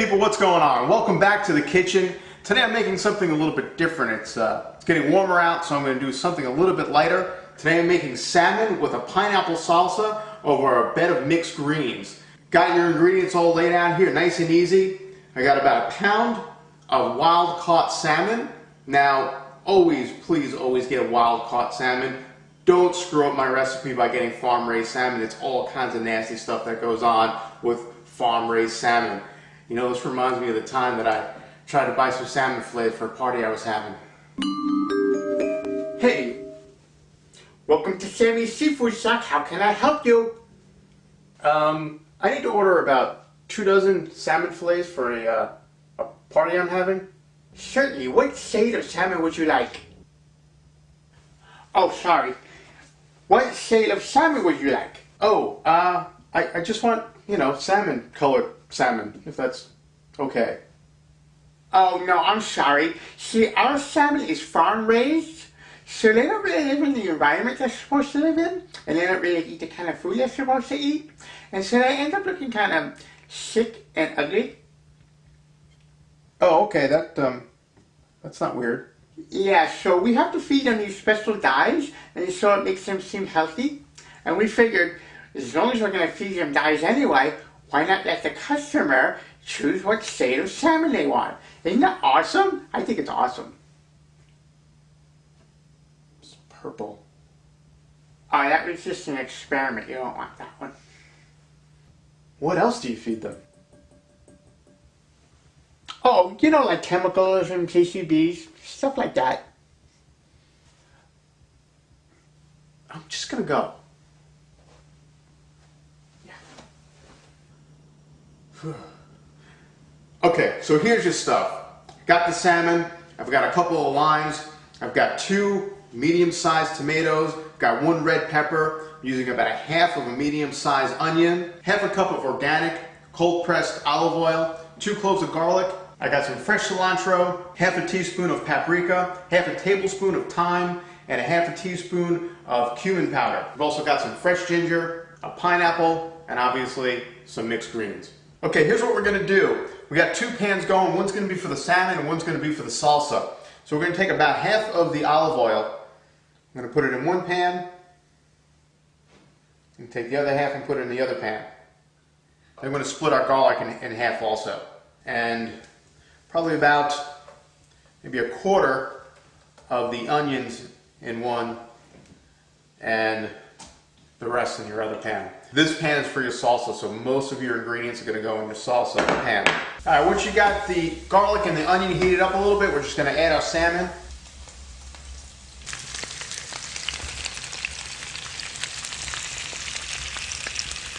people, what's going on? Welcome back to the kitchen. Today I'm making something a little bit different. It's getting warmer out, so I'm going to do something a little bit lighter. Today I'm making salmon with a pineapple salsa over a bed of mixed greens. Got your ingredients all laid out here, nice and easy. I got about a pound of wild-caught salmon. Now, please always get wild-caught salmon. Don't screw up my recipe by getting farm-raised salmon. It's all kinds of nasty stuff that goes on with farm-raised salmon. You know, this reminds me of the time that I tried to buy some salmon fillets for a party I was having. Hey, welcome to Sammy's Seafood Shack. How can I help you? I need to order about 2 dozen salmon fillets for a party I'm having. Certainly. What shade of salmon would you like? Oh, sorry. What shade of salmon would you like? Oh, I just want, you know, salmon colored salmon, if that's okay. Oh, no, I'm sorry. See, our salmon is farm-raised, so they don't really live in the environment they're supposed to live in, and they don't really eat the kind of food they're supposed to eat, and so they end up looking kind of sick and ugly. Oh, okay, that's not weird. Yeah, so we have to feed them these special dyes, and so it makes them seem healthy, and we figured, as long as we're going to feed them dyes anyway, why not let the customer choose what shade of salmon they want? Isn't that awesome? I think it's awesome. It's purple. Oh, that was just an experiment. You don't want that one. What else do you feed them? Oh, you know, like chemicals and PCBs, stuff like that. I'm just gonna go. Okay, so here's your stuff. Got the salmon, I've got a couple of limes, I've got 2 medium-sized tomatoes, got 1 red pepper, I'm using about a half of a medium-sized onion, half a cup of organic cold-pressed olive oil, 2 cloves of garlic, I got some fresh cilantro, half a teaspoon of paprika, half a tablespoon of thyme, and a half a teaspoon of cumin powder. I've also got some fresh ginger, a pineapple, and obviously some mixed greens. Okay, here's what we're gonna do. We got 2 pans going. One's gonna be for the salmon and one's gonna be for the salsa. So we're gonna take about half of the olive oil. I'm gonna put it in one pan and take the other half and put it in the other pan. Then we're gonna split our garlic in half also. And probably about maybe a quarter of the onions in one and the rest in your other pan. This pan is for your salsa, so most of your ingredients are going to go in your salsa pan. Alright, once you got the garlic and the onion heated up a little bit, we're just going to add our salmon.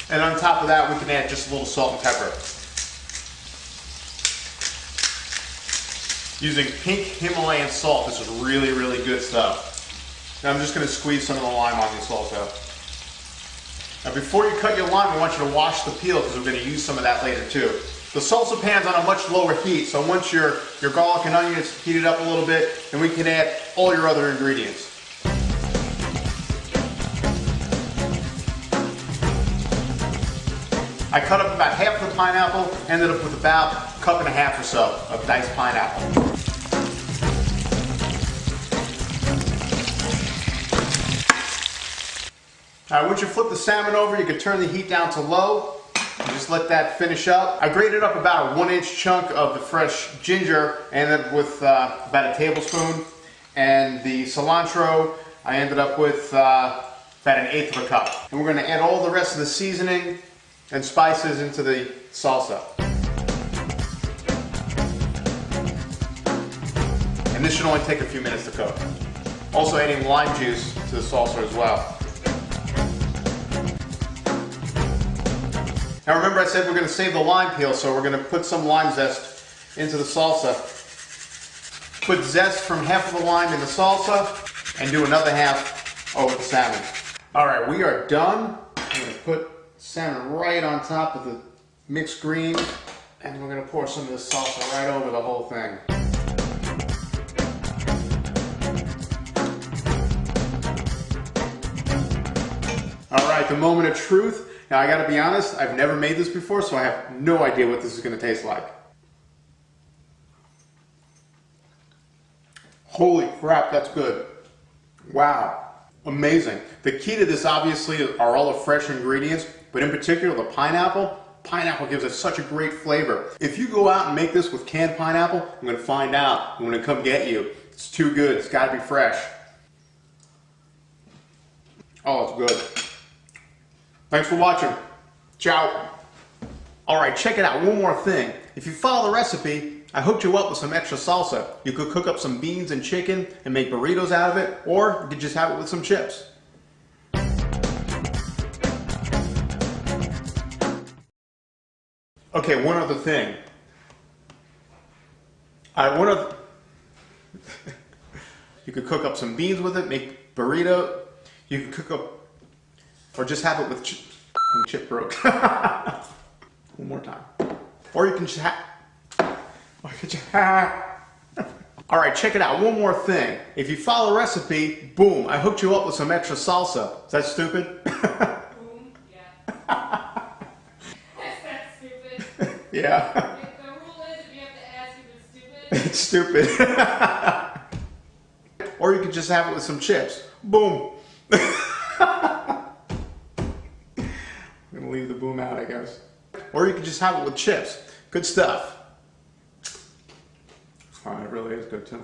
And on top of that, we can add just a little salt and pepper. Using pink Himalayan salt, this is really, really good stuff. Now I'm just going to squeeze some of the lime on this also. Now before you cut your lime, I want you to wash the peel because we're going to use some of that later too. The salsa pan's on a much lower heat, so once your garlic and onion is heated up a little bit, then we can add all your other ingredients. I cut up about half of the pineapple, ended up with about a cup and a half or so of diced pineapple. Alright, once you flip the salmon over, you can turn the heat down to low and just let that finish up. I grated up about a 1-inch chunk of the fresh ginger, I ended up with about a tablespoon, and the cilantro I ended up with about 1/8 of a cup. And we're going to add all the rest of the seasoning and spices into the salsa. And this should only take a few minutes to cook. Also adding lime juice to the salsa as well. Now remember I said we're going to save the lime peel, so we're going to put some lime zest into the salsa. Put zest from half of the lime in the salsa and do another half over the salmon. Alright, we are done. I'm going to put salmon right on top of the mixed greens, and we're going to pour some of this salsa right over the whole thing. Alright, the moment of truth. Now I gotta be honest, I've never made this before, so I have no idea what this is gonna taste like. Holy crap, that's good. Wow, amazing. The key to this obviously are all the fresh ingredients, but in particular the pineapple. Pineapple gives it such a great flavor. If you go out and make this with canned pineapple, I'm gonna find out. I'm gonna come get you. It's too good, it's gotta be fresh. Oh, it's good. Thanks for watching. Ciao. All right, check it out, one more thing. If you follow the recipe, I hooked you up with some extra salsa. You could cook up some beans and chicken and make burritos out of it, or you could just have it with some chips. Okay, one other thing. You could cook up some beans with it, make burrito. You could cook up, or just have it with chip broke. One more time. Or you can just All right, check it out. One more thing. If you follow the recipe, boom, I hooked you up with some extra salsa. Is that stupid? Boom, yeah. That's stupid. Yeah. The rule is if you have to ask if it's stupid. It's stupid. Or you could just have it with some chips. Boom. I'm gonna leave the boom out, I guess. Or you could just have it with chips. Good stuff. Oh, it really is good too.